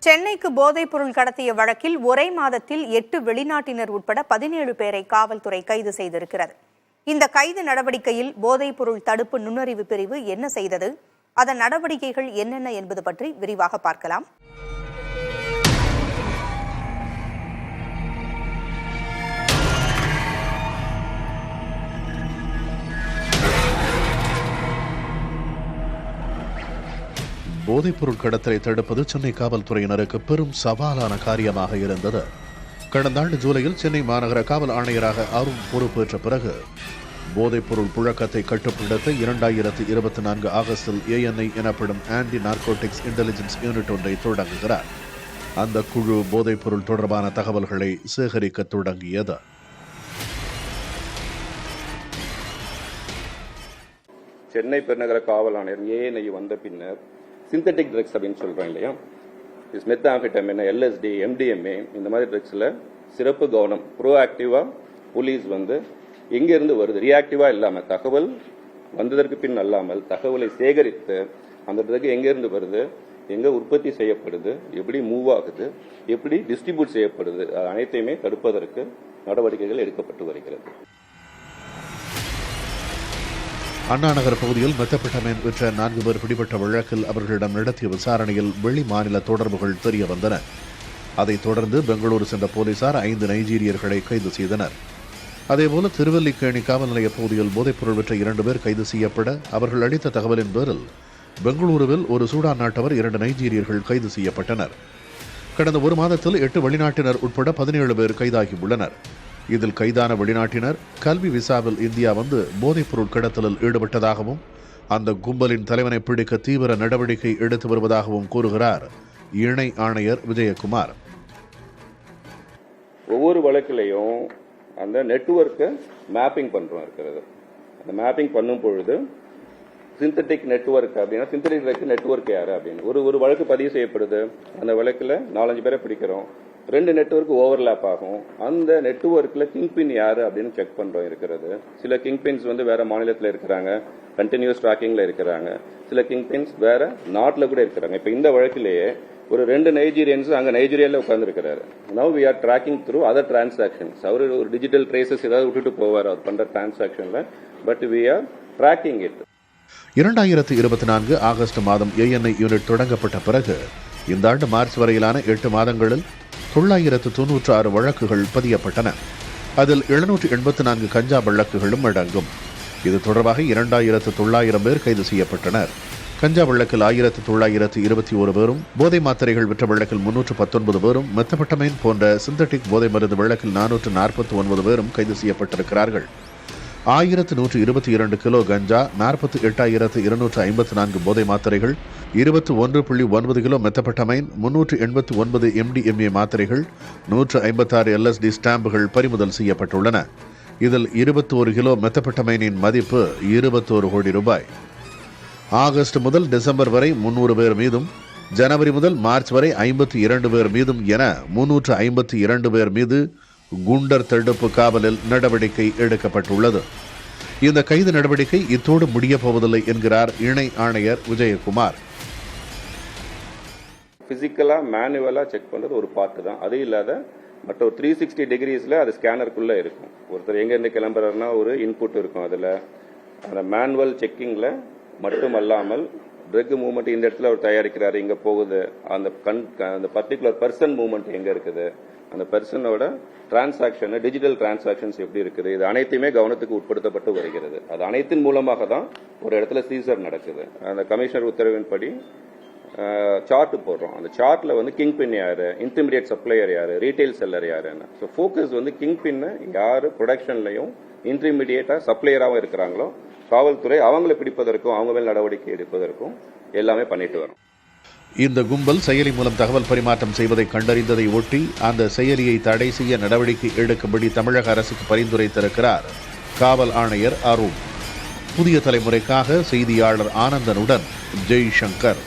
சென்னைக்கு போதைப் பொருள் கடத்திய வழக்கில் ஒரே மாதத்தில் 8 வெளிநாட்டினர் உட்பட 17 பேரை காவல்துறை கைது செய்திருக்கிறது. இந்த கைது நடவடிக்கையில் போதைப் பொருள் தடுப்பு நுண்ணறிவு பிரிவு என்ன செய்தது, அதன் நடவடிக்கைகள் என்னென்ன என்பது பற்றி விரிவாக பார்க்கலாம். போதைப்பொருள் கடத்தலை தடுப்பது சென்னை காவல்துறையினருக்கு பெரும் சவாலான காரியமாக இருந்தது. கடந்த ஆண்டு ஜூலையில் சென்னை மாநகர காவல் ஆணையராக அருண் பொறுப்பேற்ற பிறகு போதைப்பொருள் புழக்கத்தை கட்டுப்படுத்த 2024 ஆகஸ்டில் ANI எனப்படும் ஆன்டி நார்கோட்டிக்ஸ் இன்டெலிஜென்ஸ் யூனிட் ஒன்றை தொடங்குகிறார். அந்த குழு போதைப்பொருள் தொடர்பான தகவல்களை சேகரிக்க தொடங்கியது. சென்னை பெருநகர காவல் ஆணையர் ANI வந்த பின்னர் சிந்தட்டிக் ட்ரக்ஸ் அப்படின்னு சொல்றோம் இல்லையா, மெத்தாம்ஃபெட்டமைன், LSD, MDMA இந்த மாதிரி ட்ரக்ஸ்ல சிறப்பு கவனம், ப்ரோஆக்டிவா போலீஸ் எங்கிருந்து வருது, ரியாக்டிவா இல்லாம தகவல் வந்ததற்கு பின் அல்லாமல் தகவலை சேகரித்து அந்த ட்ரக் எங்கிருந்து வருது, எங்க உற்பத்தி செய்யப்படுது, எப்படி மூவ் ஆகுது, எப்படி டிஸ்ட்ரிபியூட் செய்யப்படுது, அனைத்தையுமே தடுப்பதற்கு நடவடிக்கைகள் எடுக்கப்பட்டு வருகிறது. அண்ணா நகர் பகுதியில் மெத்தபெட்டமைன் விற்ற 4 பேர் பிடிபட்ட வழக்கில் அவர்களிடம் நடத்திய விசாரணையில் வெளி மாநில தொடர்புகள் தெரிய வந்தன. அதைத் தொடர்ந்து பெங்களூரு சென்ற போலீசார் 5 நைஜீரியர்களை கைது செய்தனர். அதேபோல திருவல்லிக்கேணி காவல் நிலைய பகுதியில் போதைப்பொருள் விற்ற 2 பேர் கைது செய்யப்பட அவர்கள் அளித்த தகவலின் பேரில் பெங்களூருவில் ஒரு சூடான் நாட்டவர் 2 நைஜீரியர்கள் கைது செய்யப்பட்டனர். கடந்த ஒரு மாதத்தில் 8 வெளிநாட்டினர் உட்பட 17 பேர் கைதாகியுள்ளனர். இதில் கைதான வெளிநாட்டினர் கல்வி விசாவில் இந்தியா போதைப்பொருள் கடத்தலில் ஈடுபட்டதாகவும் அந்த கும்பலின் தலைவனை பிடிக்க தீவிர நடவடிக்கை எடுத்து வருவதாகவும் கூறுகிறார் இணை ஆணையர் விஜயகுமார். ஒவ்வொரு வழக்கிலையும் அந்த நெட்வொர்க்கை மேப்பிங் பண்றோம் இருக்கிறது. அந்த மேப்பிங் பண்ணும் பொழுது சிந்தட்டிக் நெட்வொர்க் அப்படின்னா சிந்தட்டிக் நெட்வொர்க் யாரு அப்படின்னு ஒரு வழக்கு பதிவு செய்யப்படுது. அந்த வழக்குல 4-5 பேரை பிடிக்கிறோம். 2 நெட்வொர்க் ஓவர்லாப் ஆகும். அந்த நெட்வொர்க்ல கிங்பின் யாரு அப்படின்னு செக் பண்றோம் இருக்கிறது. சில கிங்பின்ஸ் வேற மாநிலத்தில் இருக்கிறாங்க, கண்டினியூஸ் ட்ராக்கிங்ல இருக்கிறாங்க. சில கிங்பின்ஸ் வேற நாட்டில் கூட இருக்கிறாங்க. இப்ப இந்த வழக்கிலேயே ஒரு 2 நைஜீரியன்ஸ் அங்க நைஜீரியால உட்கார்ந்து இருக்கிறாரு. Now we are tracking through other transactions. அவரு ஒரு டிஜிட்டல் ட்ரேசஸ் ஏதாவது விட்டுட்டு போவார் அவர் பண்ற டிரான்சாக்ஷன்ல, but we are tracking it. 2024 August மாதம் ANI யூனிட் தொடங்கப்பட்ட பிறகு இந்த ஆண்டு மார்ச் வரையிலான 8 மாதங்களில் 996 வழக்குகள் பதியப்பட்டன. அதில் 784 கஞ்சா வழக்குகளும் அடங்கும். இது தொடர்பாக 2900 பேர் கைது செய்யப்பட்டனர். கஞ்சா வழக்கில் 1921 பேரும், போதை மாத்திரைகள் விற்ற வழக்கில் 319 பேரும், மெத்தபெட்டமைன் போன்ற சிந்தட்டிக் போதை மருந்து வழக்கில் 449 பேரும் கைது செய்யப்பட்டிருக்கிறார்கள். 1122 கிலோ கஞ்சா, 48,254 போதை மாத்திரைகள், 21.9 கிலோ மெத்தபெட்டமைன், 389 MDMA மாத்திரைகள், 156 LSD ஸ்டாம்புகள் பறிமுதல் செய்யப்பட்டுள்ளன. இதில் 21 கிலோ மெத்தபெட்டமைனின் மதிப்பு 21 கோடி ரூபாய். ஆகஸ்ட் முதல் டிசம்பர் வரை 300 பேர் மீதும், ஜனவரி முதல் மார்ச் வரை 52 பேர் மீதும் என 352 பேர் மீது குண்டர் தடுப்பு காவலில் நடவடிக்கை எடுக்கப்பட்டுள்ளது. இந்த கைது நடவடிக்கை இத்தோடு முடிய போவதில்லை என்கிறார் இணை ஆணையர் விஜயகுமார். பிசிக்கலா மேனுவலா செக் பண்றது ஒரு பார்ட் தான். அது இல்லாத மற்ற ஒரு 360 டிகிரிஸ்ல அது ஸ்கேனருக்குள்ள இருக்கும். ஒருத்தர் எங்க இருந்து கிளம்புறாருன்னா ஒரு இன்புட் இருக்கும். அதுல அந்த மேனுவல் செக்கிங்ல மட்டுமல்லாமல் ட்ரக் மூவ்மெண்ட் இந்த இடத்துல அவர் தயாரிக்கிறாரு, இங்க போகுது, அந்த பர்டிகுலர் பர்சன் மூவ்மெண்ட் எங்க இருக்குது, அந்த பர்சனோட டிரான்சாக்ஷன், டிஜிட்டல் டிரான்சாக்ஷன்ஸ் எப்படி இருக்குது, இது அனைத்துமே கவனத்துக்கு உட்படுத்தப்பட்டு வருகிறது. அது அனைத்தின் மூலமாக தான் ஒரு இடத்துல சீசர் நடக்குது. அந்த கமிஷனர் உத்தரவின்படி சார்ட் போடுறோம். அந்த சார்ட்ல கிங் பின் யாரு, இன்டர்மீடியட் சப்ளையர் யாரு, ரீட்டைல் செல்லர் யாருன்னு. ஸோ ஃபோக்கஸ் கிங் பின் யாரு ப்ரொடக்ஷன்லையும் இன்டர்மீடியேட்டா சப்ளையராகவும் இருக்கிறாங்களோ காவல்துறை அவங்களை பிடிப்பதற்கும் அவங்க மேல் நடவடிக்கை எடுப்பதற்கும் எல்லாமே பண்ணிட்டு வரும். இந்த கும்பல் செயலி மூலம் தகவல் பரிமாற்றம் செய்வதை கண்டறிந்ததை ஒட்டி அந்த செயலியை தடை செய்ய நடவடிக்கை எடுக்கும்படி தமிழக அரசுக்கு பரிந்துரைத்திருக்கிறார் காவல் ஆணையர் அருண். புதிய தலைமுறைக்காக செய்தியாளர் ஆனந்தனுடன் ஜெய்சங்கர்.